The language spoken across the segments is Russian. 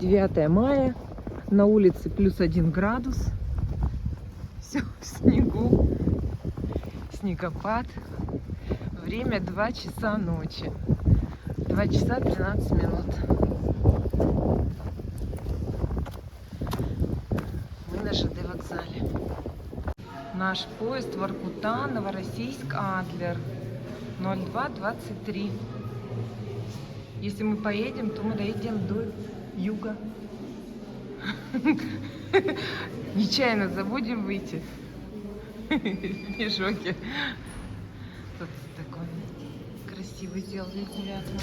9 мая, на улице +1 градус, все в снегу, снегопад, время 2 часа ночи, 2 часа 13 минут. Мы на ЖД вокзале. Наш поезд Воркута, Новороссийск, Адлер, 02:23. Если мы поедем, то мы доедем до юга. Нечаянно забудем выйти. В шоке. Тут такой красивый сделали 9.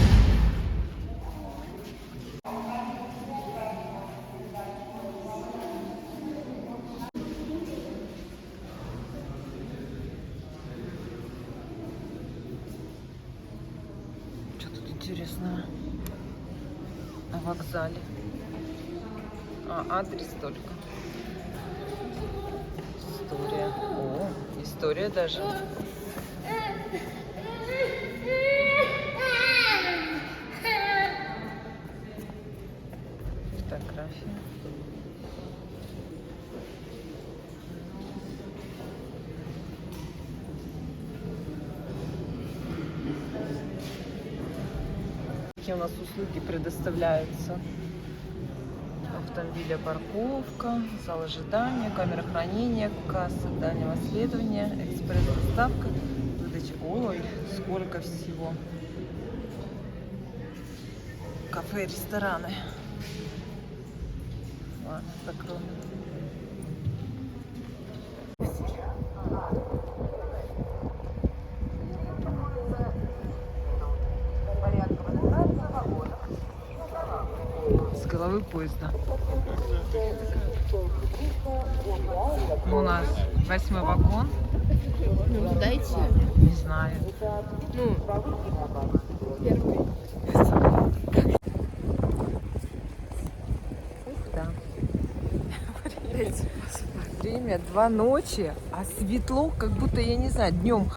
Что тут интересного на вокзале? Адрес только. История. О, история даже. Фотография. Какие у нас услуги предоставляются? Автомобиля парковка, зал ожидания, камера хранения, касса дальнего следования, экспресс-доставка, выдача. Ой, сколько всего. Кафе, рестораны. Ладно, закроем. С головы поезда. У нас 8 вагон. Ну, дайте. Не знаю. Ну, первый. Да. Время 2 ночи, а светло, как будто, я не знаю, днем.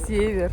Север.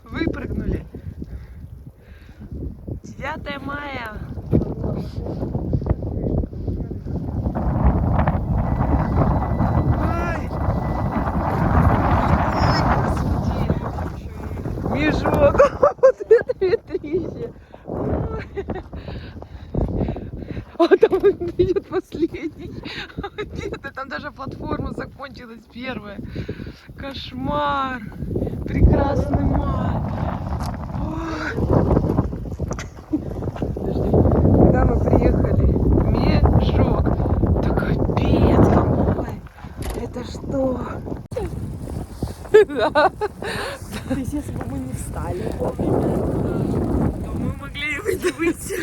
Выпрыгнули. 9 мая. Ой. Мешок. Вот это ветрище. А там идет последний. Где-то там даже платформа закончилась первая. Кошмар. Прекрасный май. Подожди. Когда мы приехали, мешок. Да капец какой. Это что? Да. То есть, если бы мы не встали, то мы могли выйти.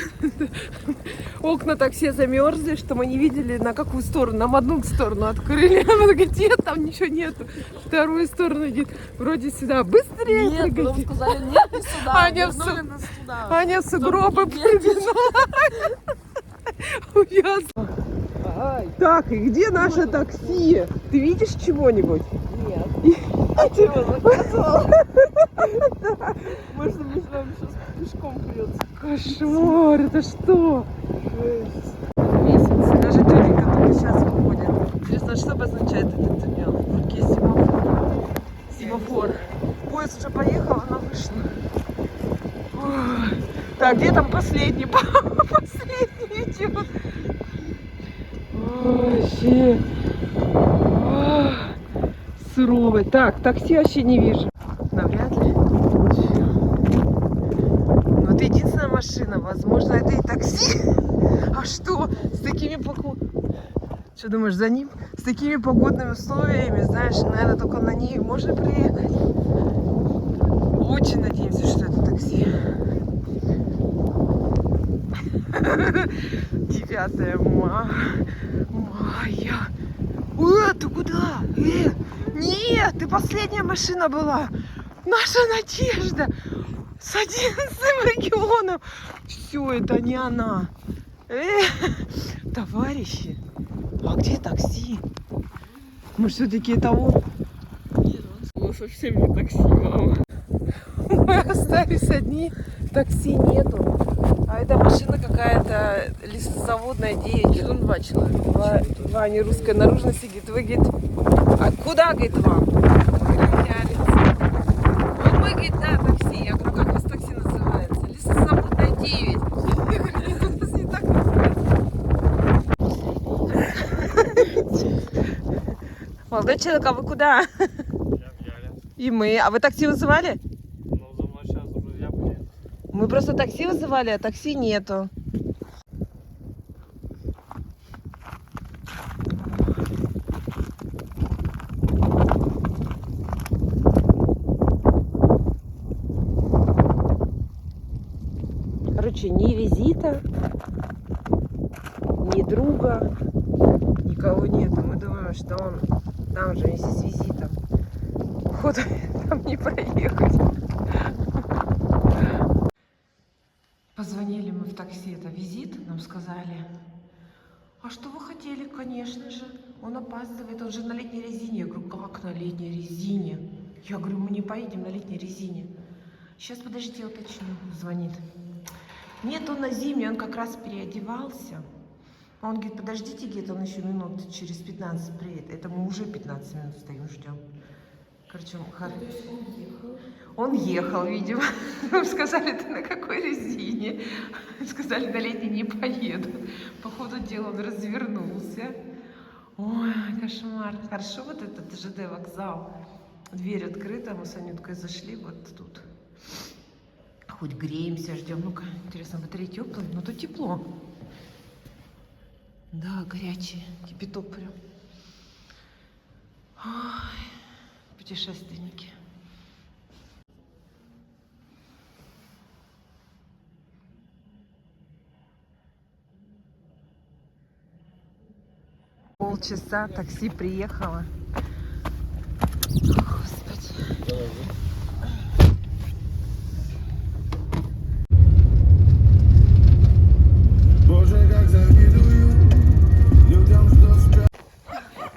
Окна так все замерзли, что мы не видели, на какую сторону. Нам одну сторону открыли. Она говорит, нет, там ничего нету. Вторую сторону идет. Вроде сюда. Быстрее! Нет, потом прыгайте. сказали, нет, не сюда. Аня Вернули нас туда. Аня в сугробы прыгнула. Ужасно. Так, и где наше такси? Ты видишь чего-нибудь? Нет. А ты его заказывал? Может быть, нам сейчас пешком придется. Кошмар, это что? Месяц. Даже тетенька только сейчас выходит. Интересно, что обозначает этот сигнал? В руке семафор. Семафор. Поезд уже поехал, она вышла. Ой. Так, где там последний? Последний идет. Вообще. Суровый. Так, такси вообще не вижу. Навряд ли. Ну, это единственная машина. Возможно, это и такси. А что? С такими Что думаешь, за ним? С такими погодными условиями, знаешь, наверное, только на ней можно приехать. Очень надеемся, что это такси. 9 мая. Ты куда? Нет, ты последняя машина была. Наша Надежда с 11 регионом. Все, это не она. Товарищи, а где такси? Может, все-таки это он? Нет, совсем не такси, мама. Мы остались одни, такси нету. А эта машина какая-то лесозаводная 9. Тут 2 человека. Два не русской наружности, говорит, вы, говорит, а куда, говорит, вам? Вот мы, говорит, на такси. Я говорю, как у вас такси называется? Лесозаводная 9. Я говорю, нет, у нас не так называется. Молодой человек, а вы куда? Я в Яле. И мы. А вы такси вызывали? Но за мной сейчас друзья приедут. Мы просто такси вызывали, а такси нету. Короче, ни визита, ни друга, никого нету. Мы думаем, что он там же вместе с визитом. Походу, там не проехать. Позвонили мы в такси, это визит, нам сказали. А что вы хотели, конечно же. Он опаздывает, он же на летней резине. Я говорю, как на летней резине? Я говорю, мы не поедем на летней резине. Сейчас, подождите, я уточню. Звонит. Нет, он на зимней, он как раз переодевался. Он говорит, подождите, где-то он еще минут через 15 приедет. Это мы уже 15 минут стоим, ждем. Короче, он ехал, видимо. Нам сказали, ты на какой резине? Сказали, на летней не поеду. По ходу дела он развернулся. Ой, кошмар. Хорошо, вот этот ЖД вокзал. Дверь открыта, мы с Анюткой зашли вот тут. Хоть греемся, ждем. Ну-ка, интересно, батареи теплые? Ну, тут тепло. Да, горячий, кипяток прям. Ой, путешественники. Полчаса такси приехало. Господи.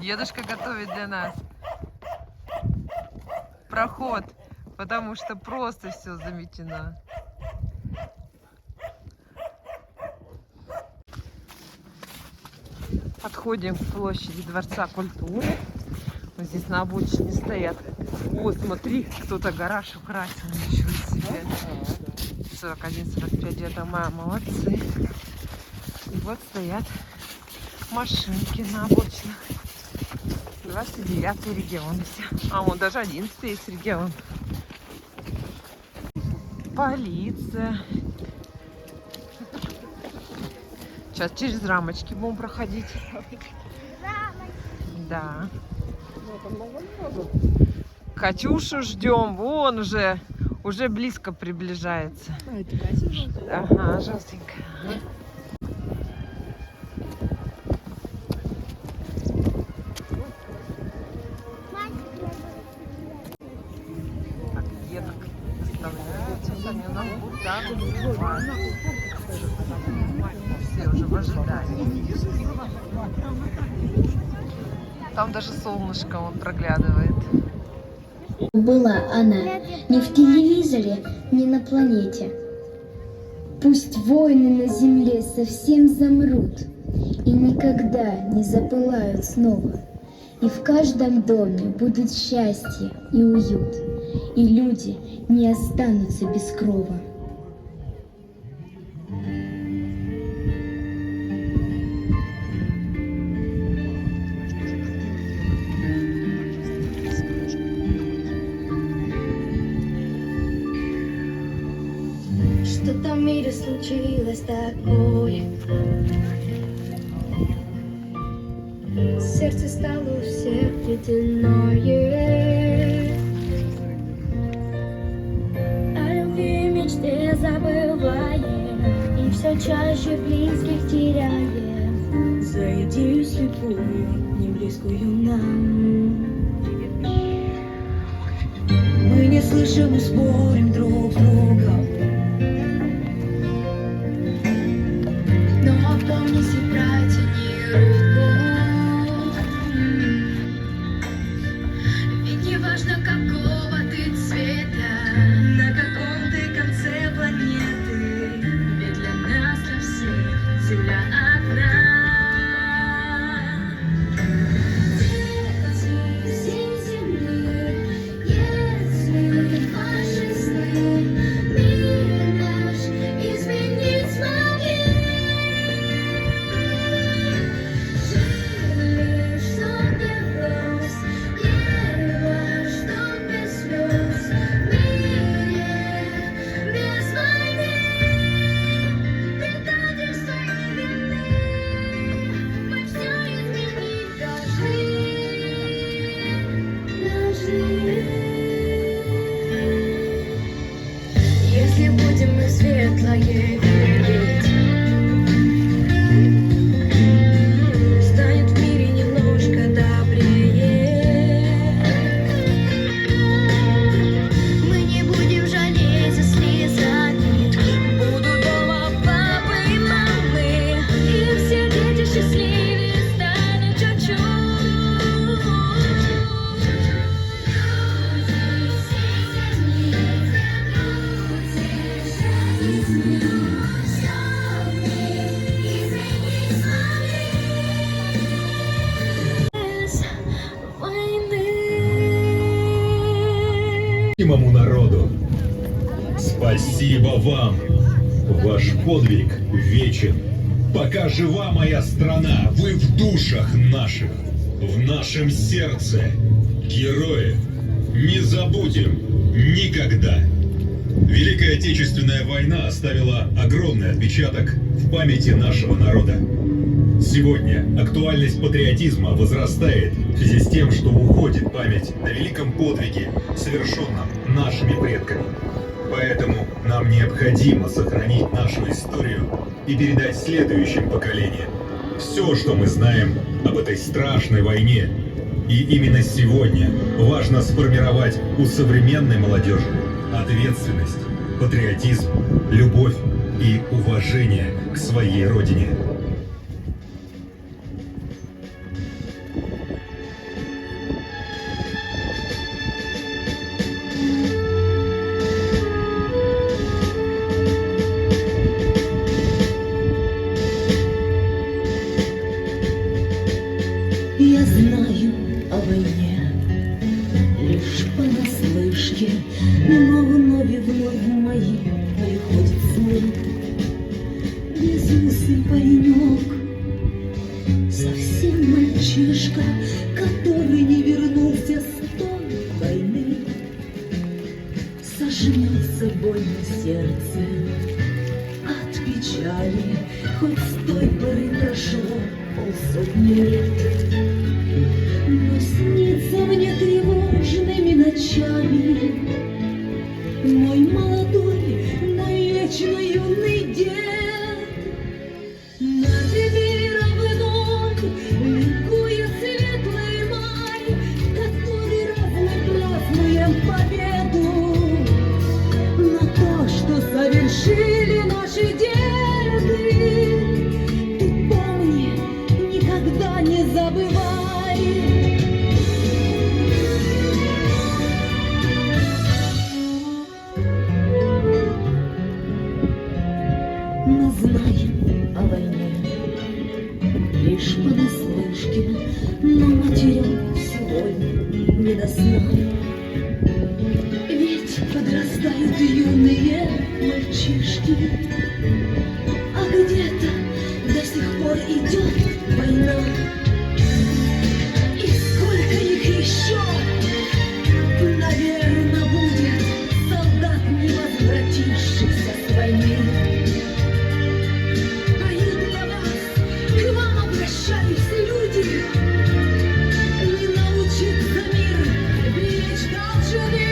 Дедушка готовит для нас проход, потому что просто все заметено. Подходим к площади Дворца культуры. Вот здесь на обочине стоят. Вот, смотри, кто-то гараж украсил. Ничего себе. 41-45 мая, молодцы. И вот стоят машинки на обочинах. 29 регион. А вон даже 11 есть регион. Полиция. Сейчас через рамочки будем проходить. Да. Катюшу ждем. Вон уже близко приближается. А, это Катя желтая? Ага, желтенькая. Так, деток оставляют. Сейчас они нам будут, да, все уже в ожидании. Там даже солнышко вот проглядывает. Была она ни в телевизоре, ни на планете. Пусть войны на земле совсем замрут и никогда не запылают снова. И в каждом доме будет счастье и уют, и люди не останутся без крова. Что-то в мире случилось такое. Сердце стало у всех ледяное. О любви мечте забываем, и все чаще близких теряем. За идею слепую, не близкую нам. Мы не слышим и спорим друг с другом. Но помните, братья, не руку. Ведь не важно, какого ты цвета, на каком ты конце планеты. Ведь для нас, для всех, земля одна. Дети всей земли, если ваши сны мир наш изменить смогли. Жили, чтоб не врос, небо, чтоб без слез, в мире без войны. Предательства и вины мы все изменить должны. Если будем мы в светлое верить, станет в мире немножко добрее. Мы не будем жалеть за слезами, будут дома папы и мамы, и все дети счастливее станут чуть-чуть. Любимому народу, спасибо вам, ваш подвиг вечен. Пока жива моя страна, вы в душах наших, в нашем сердце. Герои, не забудем никогда. Великая Отечественная война оставила огромный отпечаток в памяти нашего народа. Сегодня актуальность патриотизма возрастает в связи с тем, что уходит память о великом подвиге, совершенном нашими предками. Поэтому нам необходимо сохранить нашу историю и передать следующим поколениям все, что мы знаем об этой страшной войне. И именно сегодня важно сформировать у современной молодежи ответственность, патриотизм, любовь и уважение к своей родине. Я знаю о войне лишь понаслышке, но вновь и вновь в мои приходит сон. Безусый паренек, совсем мальчишка, который не вернулся с той войны. Сожмется больно сердце от печали, хоть с той поры прошло полсотни лет. Но снится мне тревожными ночами мой молодой, навечно юный дед. На Вибировый год ликует светлый май, который раз мы празднуем победу на то, что совершили наши деды. мальчишки, а где-то до сих пор идет война. И сколько их еще, наверное, будет солдат, не возвратившихся с войны. Пою для вас, к вам обращаюсь, люди, не научится мир беречь должны.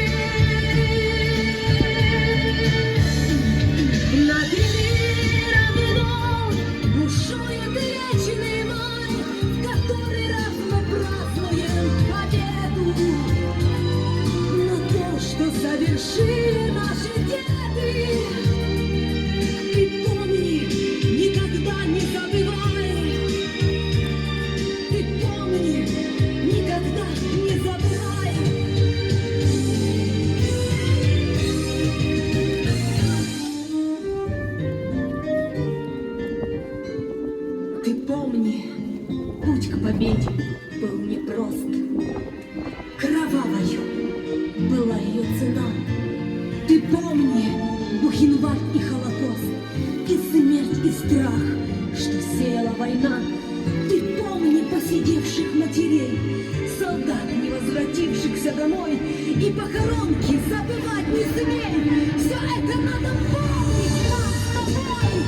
Над миром ином бушует вечный май, в который раз мы празднуем победу. Но то, что совершили наши деды, ты помни, никогда не забывай. Ты помни, никогда не забывай. Ты помни, путь к победе был непрост. Кровавою была ее цена. Ты помни Бухенвальд и Холокост, и смерть, и страх, что сеяла война. Ты помни посидевших матерей, солдат, не возвратившихся домой, и похоронки забывать не смей. Все это надо помнить нам с тобой.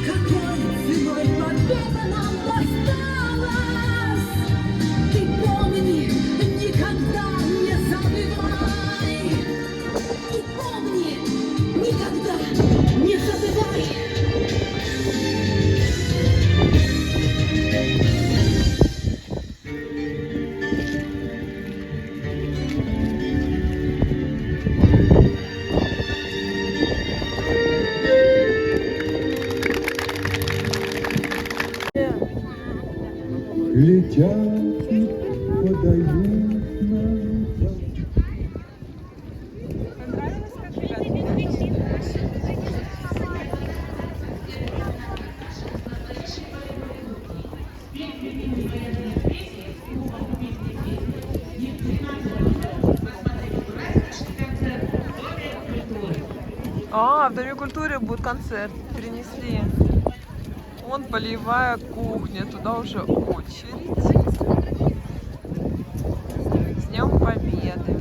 Какой ценой победа нам досталась? Ты помни, никогда не забывай. Ты помни, никогда не забывай. Летят и подают нам. А, в Доме культуры будет концерт. Перенесли. Вон полевая кухня. Туда уже очередь. С Днем Победы.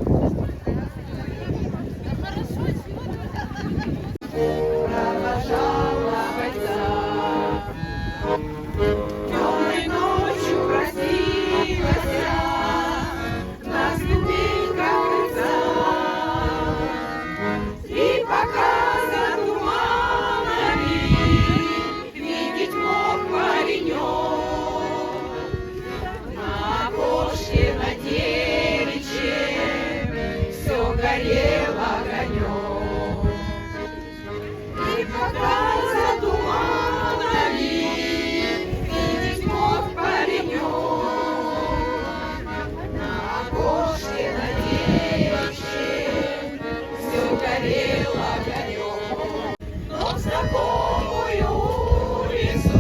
Темной ночью просилась на ступеньках крыльца, и пока за туманами видеть мог паренек, на окошке на девичье все горело огонек. И пока за туманами видеть мог паренек, на окошке на девичье все горело огонек. Но в знакомую улицу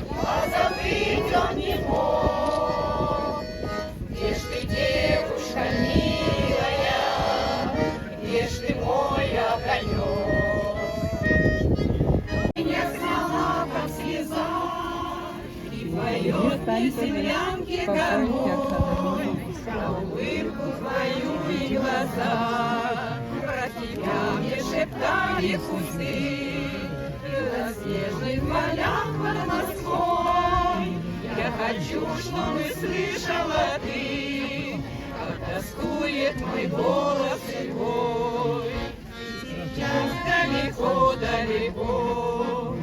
позабыть он не мог. Где ж ты, девушка милая, где ж ты, мой огонек? Меня смола, как слеза, и поет мне землянки домой, про улыбку твою и глаза. Про тебя мне шептали кусты, белоснежных полях под Москвой. Я хочу, чтобы слышала ты, как тоскует мой голос твой. Сейчас далеко-далеко,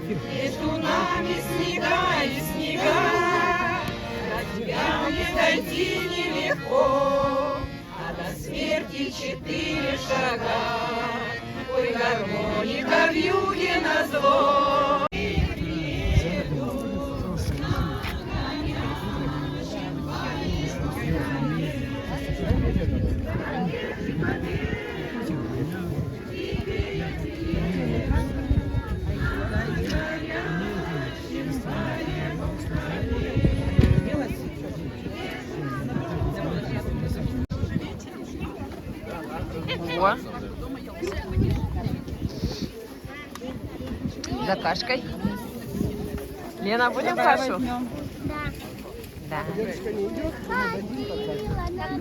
между нами снега и снега. До тебя мне дойти нелегко, а до смерти 4 шага. Ой, гармоника вьюге назло. кашкой? Лена, будем кашу? Да.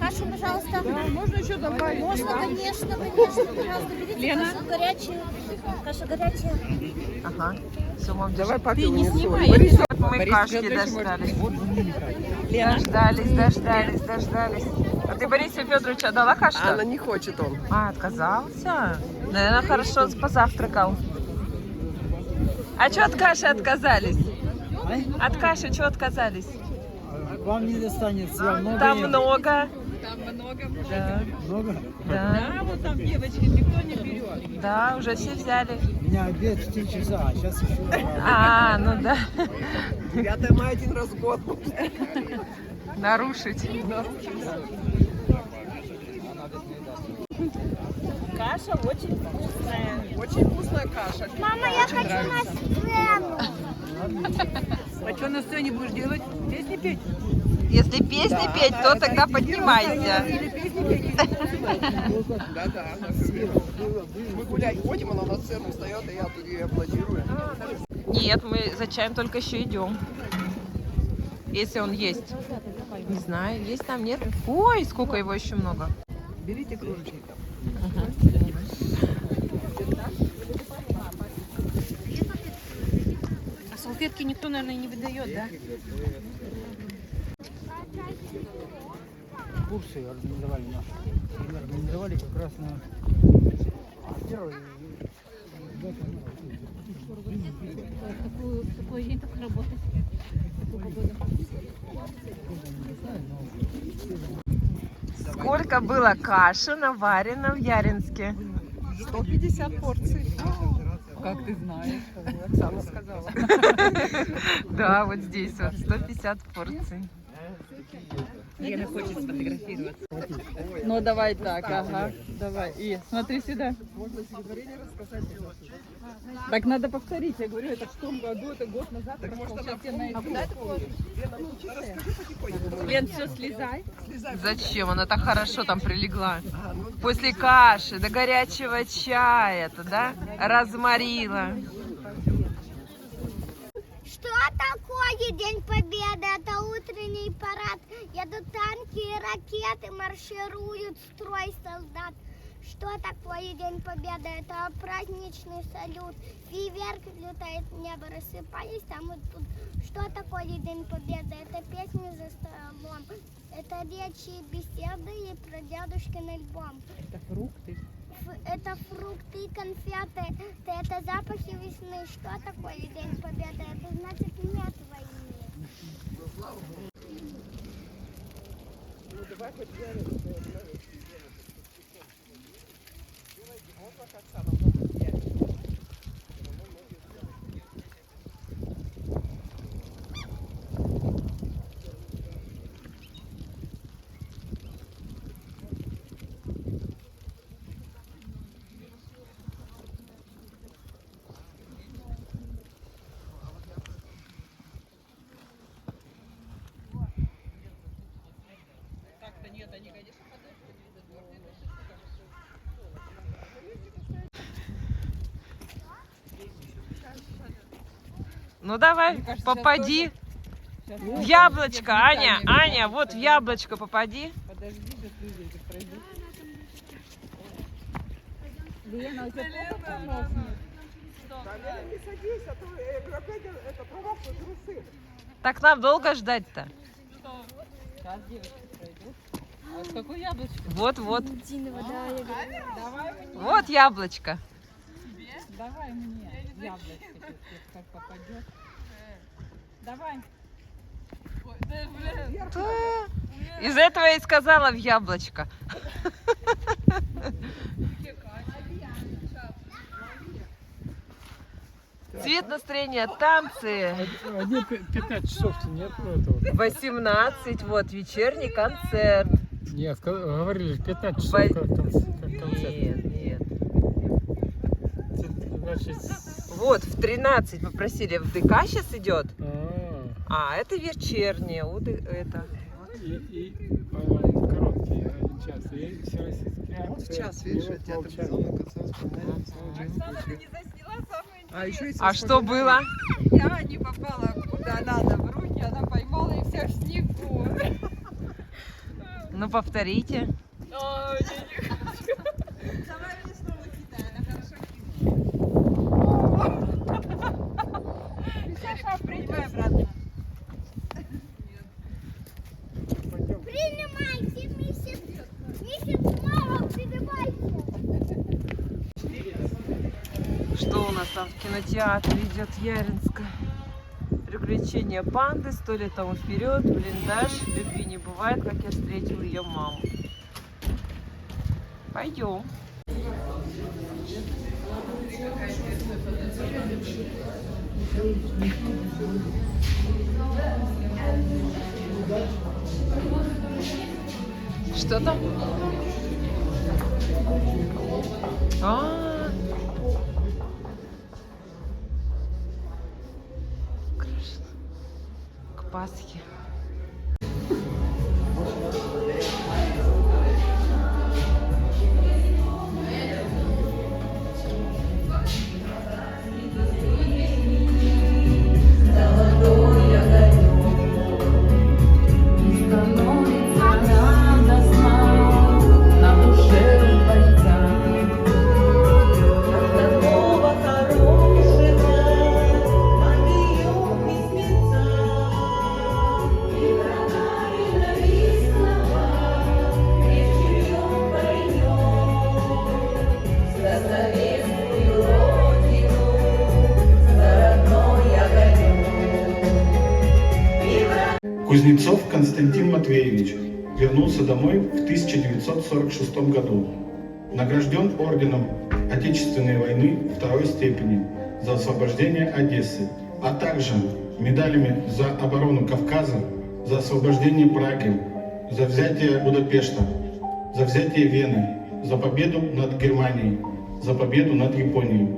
Кашу, пожалуйста. Можно еще добавить? Можно, конечно, пожалуйста, берите Лена? кашу горячую. Каша горячая. Ага. Все, мам, Давай папе ты не унесу. снимай. Мы кашки дождались. Дождались. А ты Борису Федоровичу отдала кашу? Она не хочет он. А, отказался? Наверное, хорошо позавтракал. А что от каши отказались? От каши что отказались? Вам не достанется, я много Там ем. много. Да. Много? Да. Вот там девочки, никто не берет. Да, уже все взяли. У меня обед в 3 часа, а сейчас еще... А, ну да. 9 мая один раз в год. Нарушить. Каша очень вкусная. Очень вкусная каша. Мама, я хочу на сцену. А что на сцене будешь делать? Песни петь? Если песни петь, то тогда поднимайся. Да. Мы гулять ходим, она на сцену встает, и я тут ей аплодирую. Нет, мы за чаем только еще идем. Если он есть. Не знаю, есть там, нет? Ой, сколько его еще много. Берите кружечки. А салфетки никто, наверное, не выдает, да? Курсы организовали наши. Организовали как раз на... Первый... Какой день так работать? Сколько было каши наварено в Яринске? 150 порций. Как ты знаешь? Оксана сказала. Да, вот здесь вот 150 порций. Лена хочет сфотографироваться. Ну давай так, ага. Давай. И смотри сюда. Можно стихотворение рассказать? Так надо повторить. Я говорю, это в том году, это год назад. Так может она... Лена, расскажи потихоньку. Лен, все, слезай. Зачем? Она так хорошо там прилегла. После каши до горячего чая-то, да? Разморила. Что такое День Победы? Это утренний парад. Едут танки и ракеты, маршируют строй солдат. Что такое День Победы? Это праздничный салют. Фейерверк летает в небо, рассыпаясь там и тут. Что такое День Победы? Это песни за столом. Это речи и беседы и про дедушкин альбом. Это фрукты. Это фрукты и конфеты. Это запахи весны. Что такое День Победы? Это значит нет войны. Ну давай, попади. В яблочко, Аня, Аня, вот в яблочко попади. Подожди, сейчас люди здесь пройдут. Лена, у тебя плохо помощник. Не садись, а то я говорю, опять это провокация трусы. Так нам долго ждать-то? Сейчас девочки пройдут. А с какой яблочко? Вот-вот. Давай мне. Вот яблочко. Давай мне яблочко, как попадет. Давай. Из этого я и сказала в яблочко. Цвет настроения, танцы. А где 15 часов-то нет этого? 18, вот, вечерний концерт. Нет, говорили, 15 часов Во- как концерт. Нет, нет. Значит, Вот, в 13 попросили, в ДК сейчас идет. а, А, это вечернее, вот это. и короткий час. И всероссийский Вот в концерт. час, видишь, И вот театр полчаса. безумный концерт. Оксана, ты не засняла самое А еще есть А что было? Я не попала куда надо в руки, она поймала и вся в снегу. Ну, повторите. Ой, я не хочу. Давай мне снова кидай, она хорошо кидает. Саша, принимай обратно. Принимайте, месяц мало, перебивайте. Что у нас там в кинотеатре идет Яринска? Приключения панды, 100 лет тому вперед, блиндаж, любви не бывает, как я встретил ее маму. Пойдем. Что там? Красиво. К Пасхе. Кузнецов Константин Матвеевич вернулся домой в 1946 году. Награжден орденом Отечественной войны второй степени за освобождение Одессы, а также медалями за оборону Кавказа, за освобождение Праги, за взятие Будапешта, за взятие Вены, за победу над Германией, за победу над Японией.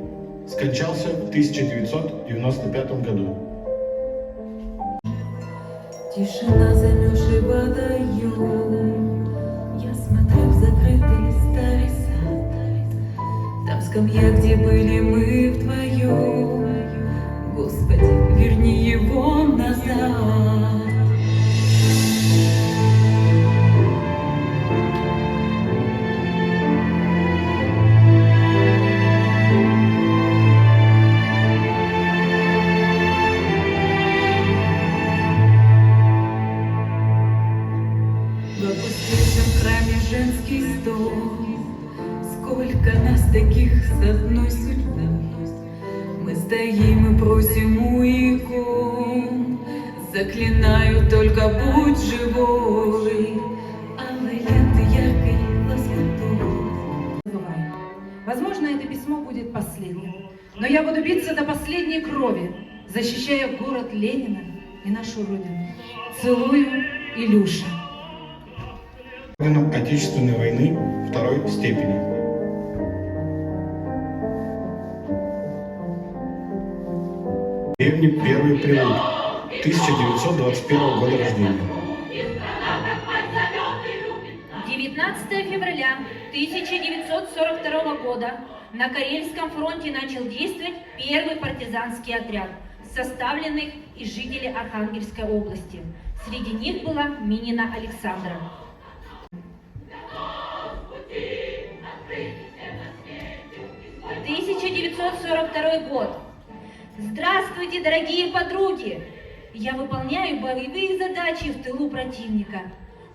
Скончался в 1995 году. Тишина, замерзший водоем. Я смотрю в закрытый старый сад. Там скамья, где были мы вдвоем. Господи, верни его назад. Женский стол, сколько нас таких с одной судьбой. Мы стоим и просим у икон, заклинаю, только будь живой. Алые ленты яркой лоскутов. Возможно, это письмо будет последним, но я буду биться до последней крови, защищая город Ленина и нашу Родину. Целую, Илюша. Орденом Отечественной войны второй степени. Деревня Первый Прилук, 1921 года рождения. 19 февраля 1942 года на Карельском фронте начал действовать первый партизанский отряд, составленный из жителей Архангельской области. Среди них была Минина Александра. 1942 год. Здравствуйте, дорогие подруги! Я выполняю боевые задачи в тылу противника,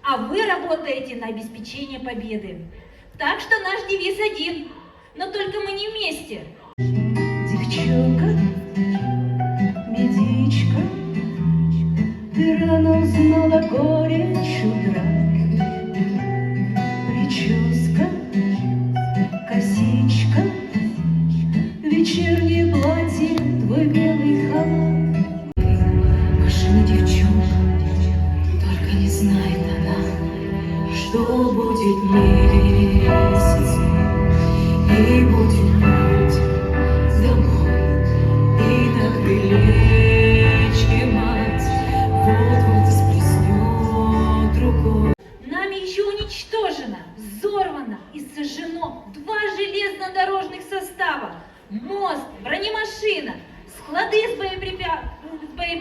а вы работаете на обеспечение победы. Так что наш девиз один, но только мы не вместе. Девчонка, медичка, ты рано узнала горечь драк. Прическа, косичка, вечернее платье, твой белый халат. Машина девчонка, только не знает она, что будет месяц и будет путь домой.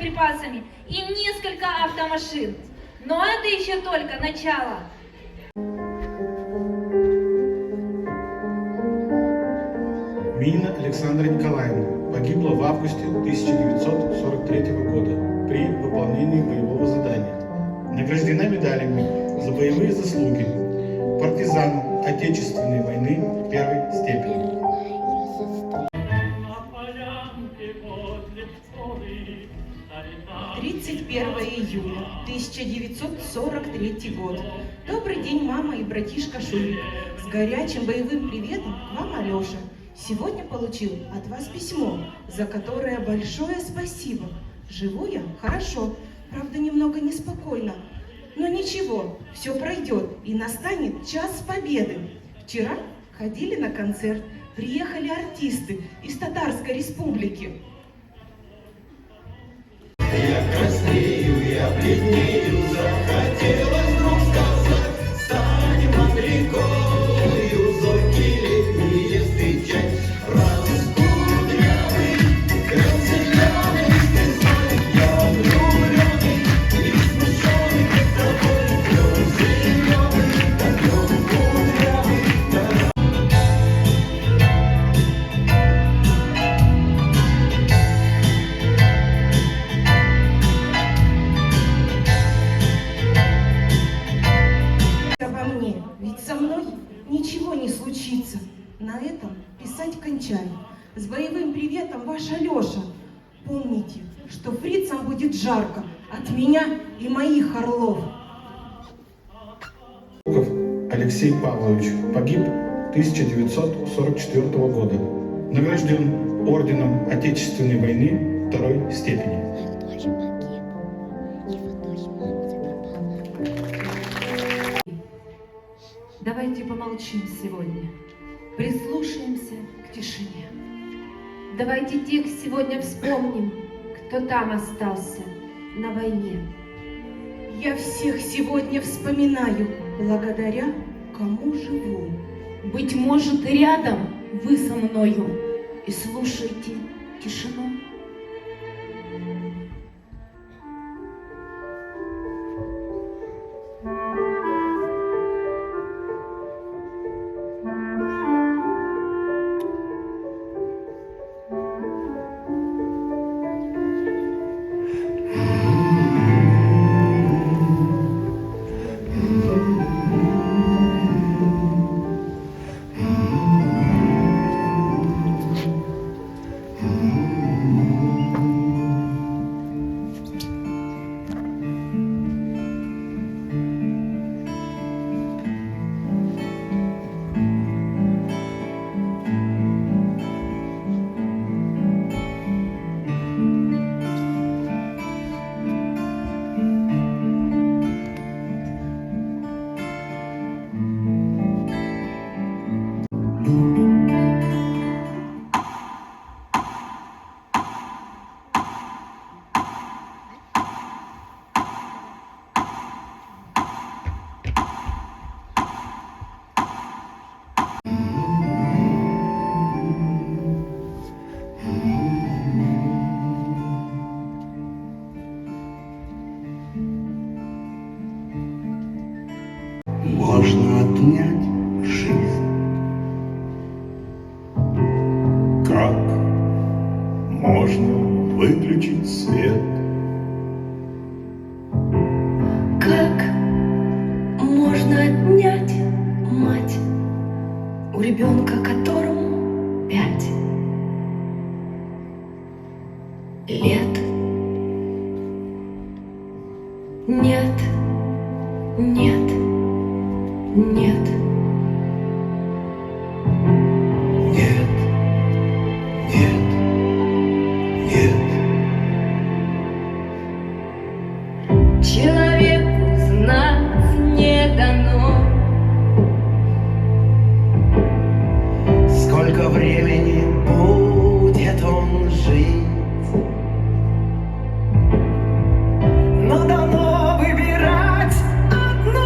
боеприпасами и несколько автомашин. Но это еще только начало. Минина Александра Николаевна погибла в августе 1943 года при выполнении боевого задания. Награждена медалями за боевые заслуги партизан Отечественной войны первой степени. 31 июля 1943 год. Добрый день, мама и братишка Шурик. С горячим боевым приветом к вам, Алеша. Сегодня получил от вас письмо, за которое большое спасибо. Живу я хорошо, правда немного неспокойно. Но ничего, все пройдет и настанет час победы. Вчера ходили на концерт, приехали артисты из Татарской Республики. Я краснею, я бледнею, захотелось вдруг сказать, станем над рекою зорьки летние встречать. Раскудрявый, красивый, ты знай, я влюбленный и смущенный с тобой, слез зеленый, как лед кудрявый. Ведь со мной ничего не случится. На этом писать кончаю. С боевым приветом, ваш Алеша. Помните, что фрицам будет жарко от меня и моих орлов. Алексей Павлович погиб 1944 года. Награжден орденом Отечественной войны второй степени. Давайте помолчим сегодня, прислушаемся к тишине. Давайте тех сегодня вспомним, кто там остался на войне. Я всех сегодня вспоминаю, благодаря кому живу. Быть может, и рядом вы со мною, и слушайте тишину. Можно отнять жизнь. Как можно выключить свет? Как можно отнять мать у ребенка, которому 5 лет? Нет, нет, нет. Нет, нет, нет. Человеку знать не дано, Сколько времени будет он жить? Но дано выбирать одно.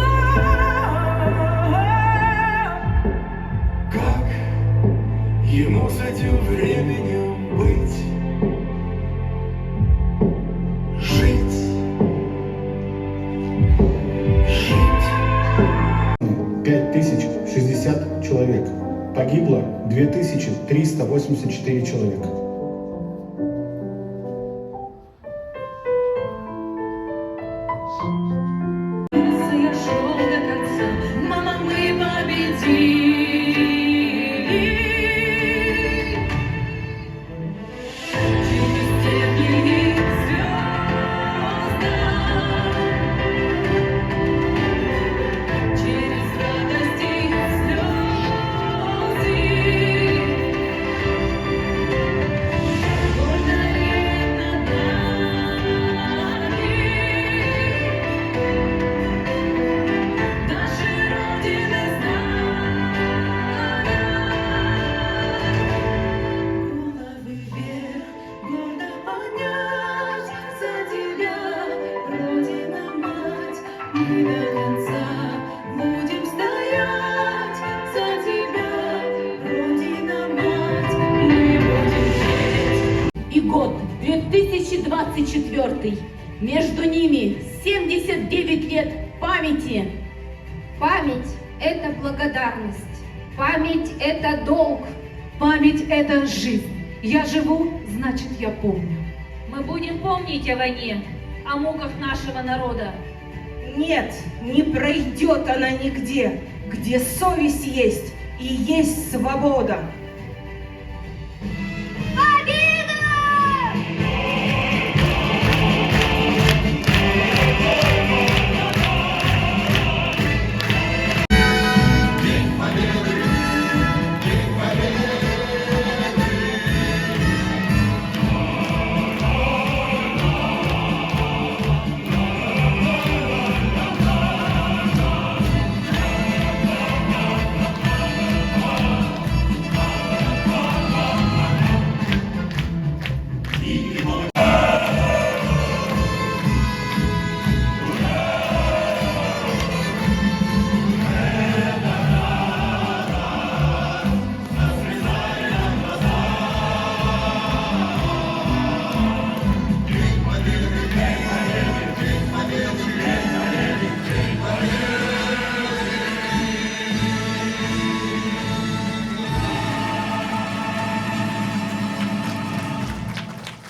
человек. Погибло 2384 человека. Я шел до конца, мама, мы победили. Через степи и звезды, через радости и слезы. Гордо лет над нами нашей Родины знамя. Головы вверх, гордо поднять за тебя, Родина-мать, мы до конца будем стоять за тебя, Родина-мать, мы будем жить. И год 2024. Между ними 79 лет памяти. Память – это благодарность. Память – это долг. Память – это жизнь. Я живу, значит, я помню. Мы будем помнить о войне, о муках нашего народа. Нет, не пройдет она нигде, где совесть есть и есть свобода.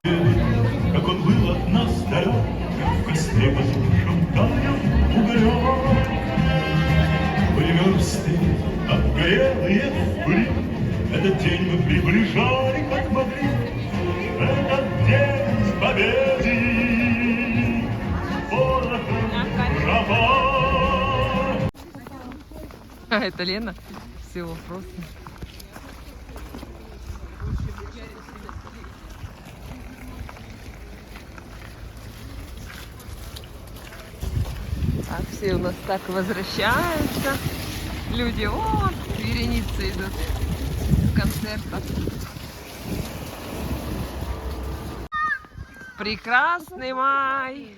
Как он был от нас далек, в костре потушен таем уголек. Были версты, обгорелые в пыли, этот день мы приближали, как могли. Этот день победы, порохом жаба. Это Лена. Все вопросы. Так, все у нас так возвращаются. Люди, вот, вереницы идут с концерта. Прекрасный май.